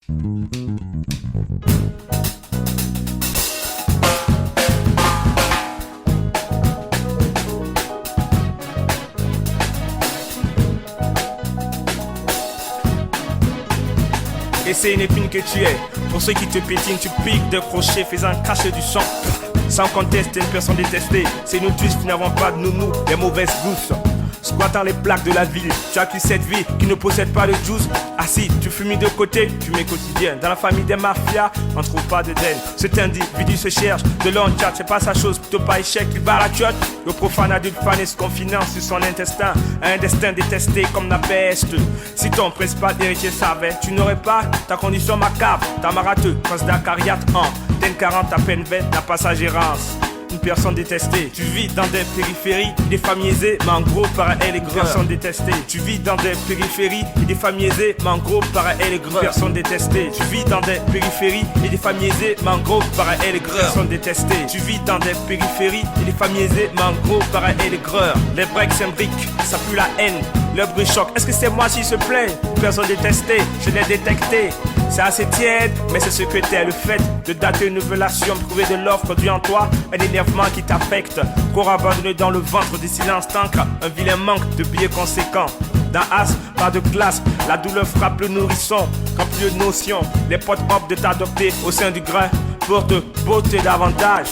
Et c'est une épine que tu es. Pour ceux qui te pétinent, tu piques de crochets, faisant cracher du sang. Sans conteste, t'es une personne détestée. C'est nous tous qui n'avons pas de nounou, les mauvaises gousses. Squattant les plaques de la ville, tu accueilles cette vie qui ne possède pas de juice. Assis, tu fumes de côté, tu mets quotidien. Dans la famille des mafias, on trouve pas de den. Cet individu se cherche de long chat, c'est pas sa chose, plutôt pas échec, il va à la chiotte. Le profane adulte fané se confine sur son intestin, un destin détesté comme la peste. Si ton principal héritier savait, tu n'aurais pas ta condition macabre, ta marateux, prince d'Acariate en Ten 40 à peine 20, n'a pas sa gérance. Une personne détestée, tu vis dans des périphéries, des familles aisées, mais en gros par elle est grave. Personne détestée, tu vis dans des périphéries et des familles aisées, mais en gros par elle est grave. Personne détestée, tu vis dans des périphéries et des familles aisées, mais en gros par elle est grave. Personne détestée, tu vis dans des périphéries et des familles aisées, mais en gros par elle est grave. Les breaks s'imbriquent, ça pue la haine, le bruit choc. Est-ce que c'est moi s'il se plaint? Personne détestée, je l'ai détecté. C'est assez tiède, mais c'est ce que t'es. Le fait de dater une relation, prouver de l'offre produit en toi un énervement qui t'affecte. Corps abandonné dans le ventre, des silences t'ancrent. Un vilain manque de billets conséquents. Dans As, pas de classe, la douleur frappe le nourrisson. Quand plus de notion, les potes optent de t'adopter au sein du grain pour te botter davantage.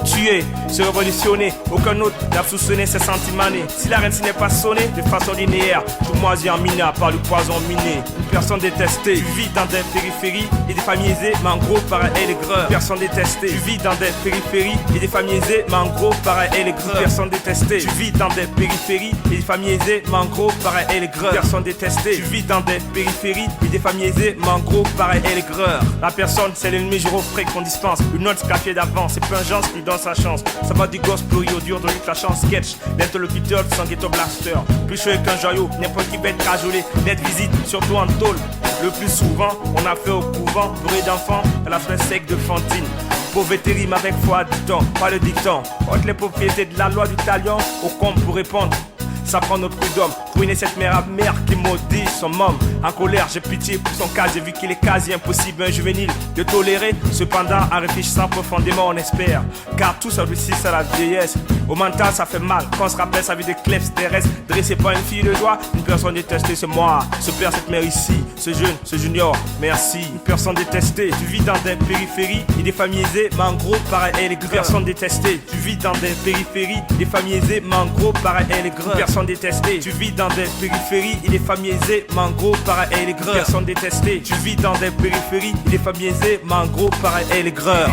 Tuer, se révolutionner, aucun autre n'a soupçonné ses sentiments nés. Si la reine n'est pas sonnée de façon linéaire, tout moisi en mina par le poison miné. Une personne détestée, tu vis dans des périphéries et des familles aisées, mais en gros par elle est grave. Personne détestée, tu vis dans des périphéries et des familles aisées, mais en gros par elle est grave. Personne détestée, tu vis dans des périphéries et des familles aisées, mais en gros par elle est grave. Personne détestée, tu vis dans des périphéries et des familles aisées, mais en gros par elle est grave. La personne, c'est l'ennemi frais qu'on dispense. Une note cachée d'avance, c'est pas un genre qui donne sa chance. Ça va du gospel au dur de la chance sketch. L'interlocuteur sans ghetto blaster. Plus chaud qu'un joyau, n'importe qui va être cajolé. Net visite, surtout en tôle. Le plus souvent, on a fait au couvent, bourré d'enfants, à la fin sec de Fantine. Pauvreté rime avec foi, dit-on, pas le dicton. Haute les propriétés de la loi du talion, au compte pour répondre. Ça prend notre prud'homme, ruiner cette mère à mère qui maudit son môme. En colère, j'ai pitié pour son cas, j'ai vu qu'il est quasi impossible, un juvénile, de tolérer. Cependant, en réfléchissant profondément, on espère. Car tout ça réussit à la vieillesse. Au mental, ça fait mal, quand on se rappelle sa vie de clefs terrestres. Dressé par une fille de joie, une personne détestée, c'est moi. Ce père, cette mère ici, ce jeune, ce junior, merci. Une personne détestée, tu vis dans des périphéries et des familles aisées, mais en gros, pareil, elle est grave. Personne détestée, tu vis dans des périphéries, des familles aisées, mais en gros, pareil, elle est grave. Personne détestée, tu vis dans des périphéries et des familles aisées, mais en gros, pareil, elle est grave. Personne détestée, tu vis dans des périphéries et des familles aisées, mais en gros, pareil, elle est grave.